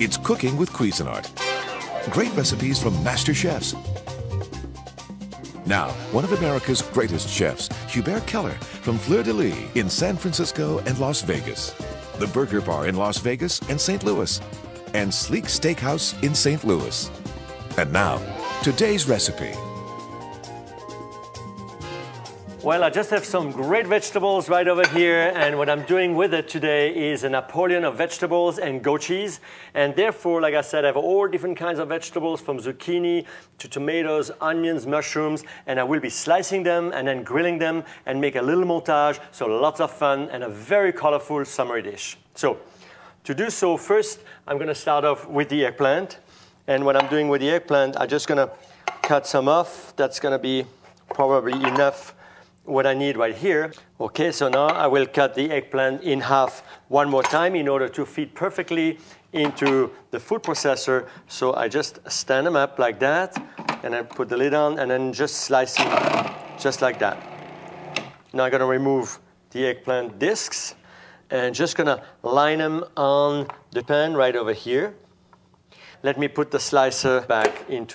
It's Cooking with Cuisinart. Great recipes from master chefs. Now, one of America's greatest chefs, Hubert Keller from Fleur de Lis in San Francisco and Las Vegas, the Burger Bar in Las Vegas and St. Louis, and Sleek Steakhouse in St. Louis. And now, today's recipe. Well, I just have some great vegetables right over here, and what I'm doing with it today is a Napoleon of vegetables and goat cheese. And therefore, like I said, I have all different kinds of vegetables from zucchini to tomatoes, onions, mushrooms, and I will be slicing them and then grilling them and make a little montage, so lots of fun and a very colorful summery dish. So, to do so, first I'm going to start off with the eggplant. And what I'm doing with the eggplant, I'm just going to cut some off. That's going to be probably enough what I need right here. Okay, so now I will cut the eggplant in half one more time in order to fit perfectly into the food processor. So I just stand them up like that, and then put the lid on, and then just slice them just like that. Now I'm going to remove the eggplant discs, and just going to line them on the pan right over here. Let me put the slicer back in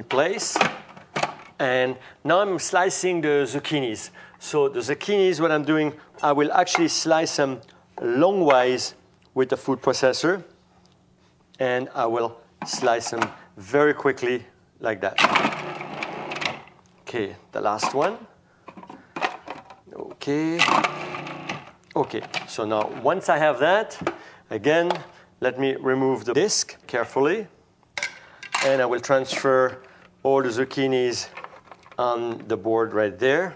place. And now I'm slicing the zucchinis. So the zucchinis, what I'm doing, I will actually slice them longwise with the food processor. And I will slice them very quickly like that. Okay, the last one. Okay. Okay, so now once I have that, again, let me remove the disc carefully. And I will transfer all the zucchinis on the board right there.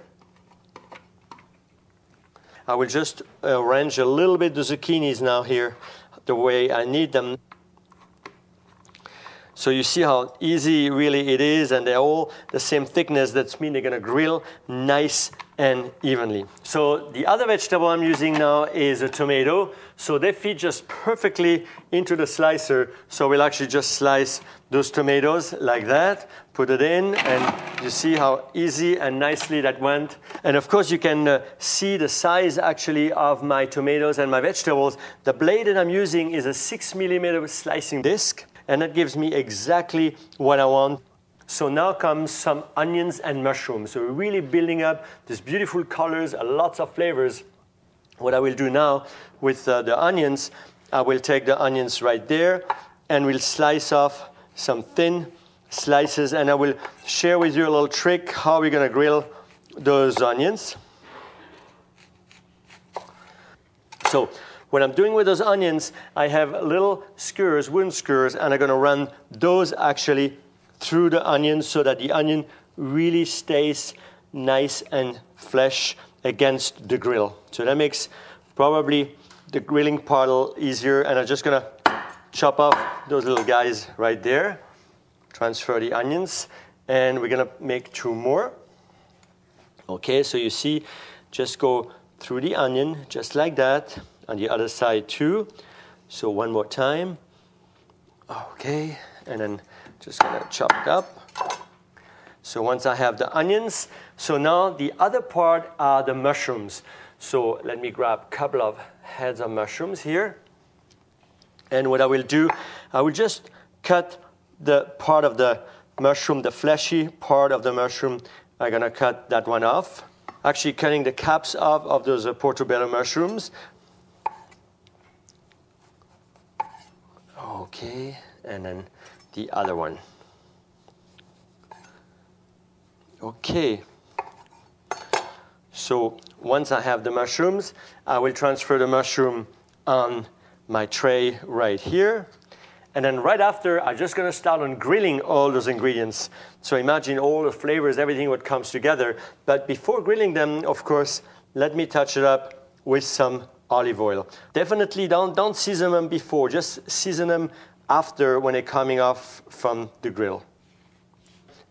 I will just arrange a little bit the zucchinis now here the way I need them. So you see how easy really it is, and they're all the same thickness. That means they're going to grill nice and evenly. So the other vegetable I'm using now is a tomato. So they fit just perfectly into the slicer. So we'll actually just slice those tomatoes like that, put it in, and you see how easy and nicely that went. And of course you can see the size actually of my tomatoes and my vegetables. The blade that I'm using is a 6mm slicing disc, and that gives me exactly what I want. So now comes some onions and mushrooms. So we're really building up these beautiful colors, lots of flavors. What I will do now with the onions, I will take the onions right there, and we'll slice off some thin slices, and I will share with you a little trick how we're going to grill those onions. So what I'm doing with those onions, I have little skewers, wooden skewers, and I'm going to run those actually through the onion so that the onion really stays nice and fresh against the grill. So that makes probably the grilling part a little easier, and I'm just going to chop off those little guys right there. Transfer the onions, and we're going to make two more. Okay, so you see, just go through the onion just like that. On the other side too. So one more time. Okay, and then just gonna chop it up. So once I have the onions, so now the other part are the mushrooms. So let me grab a couple of heads of mushrooms here. And what I will do, I will just cut the part of the mushroom, the fleshy part of the mushroom. I'm gonna cut that one off. Actually cutting the caps off of those portobello mushrooms. Okay, and then the other one. Okay. So once I have the mushrooms, I will transfer the mushroom on my tray right here. And then right after, I'm just going to start on grilling all those ingredients. So imagine all the flavors, everything what comes together. But before grilling them, of course, let me touch it up with some olive oil. Definitely don't season them before, just season them after when they're coming off from the grill.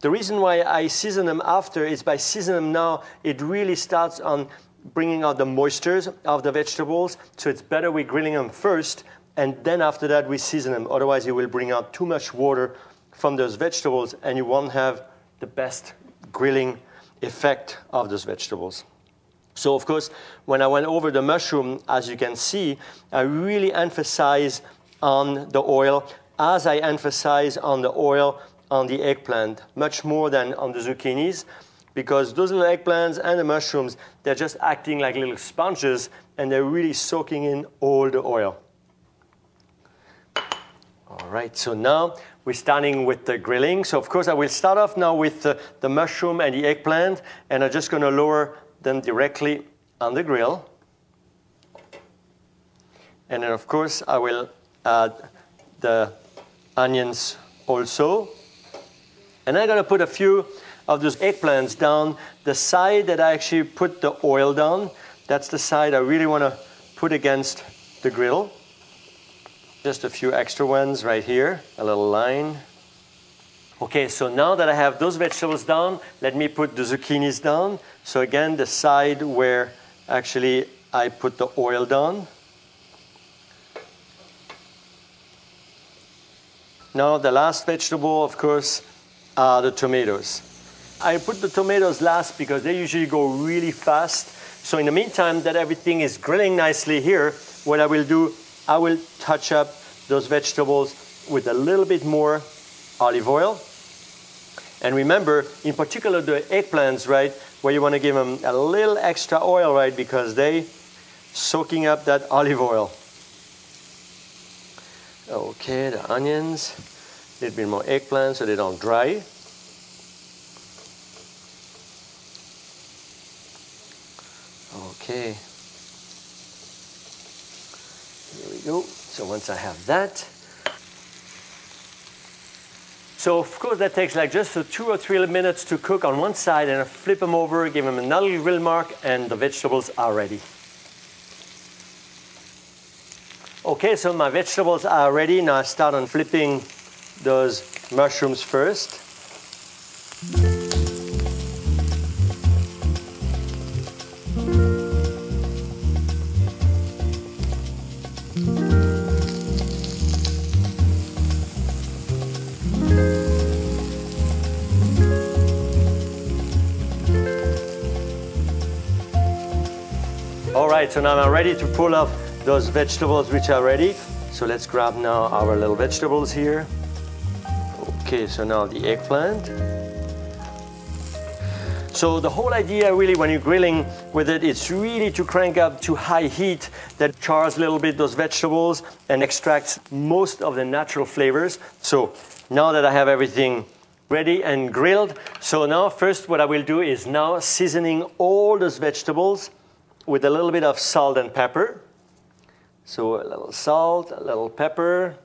The reason why I season them after is by seasoning them now, it really starts on bringing out the moistures of the vegetables. So it's better we're grilling them first, and then after that we season them. Otherwise you will bring out too much water from those vegetables, and you won't have the best grilling effect of those vegetables. So of course, when I went over the mushroom, as you can see, I really emphasize on the oil, as I emphasize on the oil on the eggplant, much more than on the zucchinis, because those little eggplants and the mushrooms, they're just acting like little sponges, and they're really soaking in all the oil. All right, so now we're starting with the grilling. So of course I will start off now with the mushroom and the eggplant, and I'm just going to lower them directly on the grill. And then of course I will add the onions also. And I'm going to put a few of those eggplants down the side that I actually put the oil down. That's the side I really want to put against the grill. Just a few extra ones right here, a little line. Okay, so now that I have those vegetables down, let me put the zucchinis down. So again, the side where actually I put the oil down. Now the last vegetable, of course, are the tomatoes. I put the tomatoes last because they usually go really fast. So in the meantime that everything is grilling nicely here, what I will do, I will touch up those vegetables with a little bit more olive oil. And remember, in particular the eggplants, right, where you want to give them a little extra oil, right, because they soaking up that olive oil. Okay, the onions, a little bit more eggplant so they don't dry. Okay, here we go. So once I have that, so of course that takes like just 2 or 3 minutes to cook on one side, and I flip them over, give them another grill mark, and the vegetables are ready. Okay, so my vegetables are ready. Now I start on flipping those mushrooms first. All right, so now I'm ready to pull off those vegetables which are ready. So let's grab now our little vegetables here. Okay, so now the eggplant. So the whole idea really when you're grilling with it, it's really to crank up to high heat that chars a little bit those vegetables and extracts most of the natural flavors. So now that I have everything ready and grilled, so now first what I will do is now seasoning all those vegetables with a little bit of salt and pepper. So a little salt, a little pepper.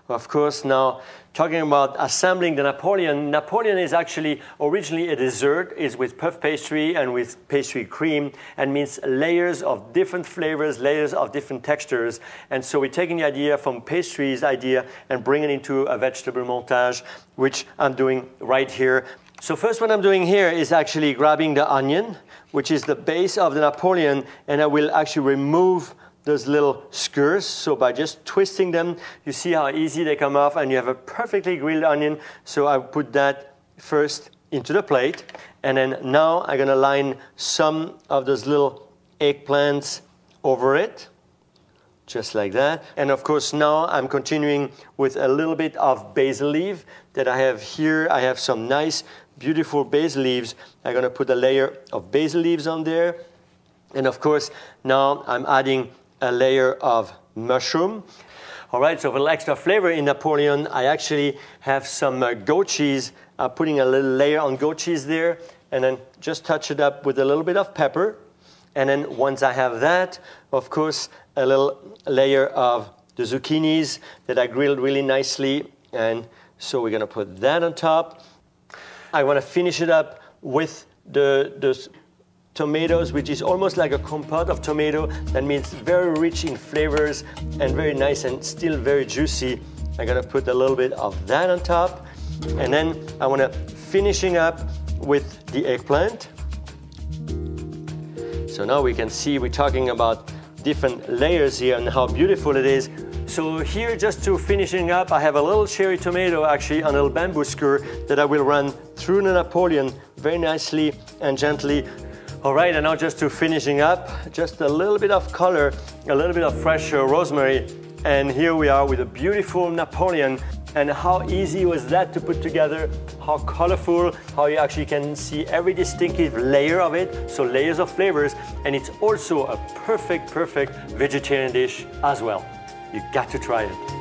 Of course, now talking about assembling the Napoleon. Napoleon is actually originally a dessert, is with puff pastry and with pastry cream, and means layers of different flavors, layers of different textures. And so we're taking the idea from pastry's idea and bringing it into a vegetable montage, which I'm doing right here. So first what I'm doing here is actually grabbing the onion, which is the base of the Napoleon, and I will actually remove those little skewers. So by just twisting them, you see how easy they come off, and you have a perfectly grilled onion. So I put that first into the plate, and then now I'm gonna line some of those little eggplants over it, just like that. And of course now I'm continuing with a little bit of basil leaf that I have here. I have some nice beautiful basil leaves. I'm going to put a layer of basil leaves on there. And of course, now I'm adding a layer of mushroom. All right, so for a little extra flavor in Napoleon, I actually have some goat cheese. I'm putting a little layer on goat cheese there, and then just touch it up with a little bit of pepper. And then once I have that, of course, a little layer of the zucchinis that I grilled really nicely. And so we're going to put that on top. I want to finish it up with the tomatoes, which is almost like a compote of tomato. That means very rich in flavors and very nice and still very juicy. I'm going to put a little bit of that on top. And then I want to finishing up with the eggplant. So now we can see we're talking about different layers here and how beautiful it is. So here, just to finishing up, I have a little cherry tomato, actually, on a little bamboo skewer that I will run through the Napoleon very nicely and gently. All right, and now just to finishing up, just a little bit of color, a little bit of fresh rosemary, and here we are with a beautiful Napoleon. And how easy was that to put together, how colorful, how you actually can see every distinctive layer of it, so layers of flavors, and it's also a perfect vegetarian dish as well. You got to try it.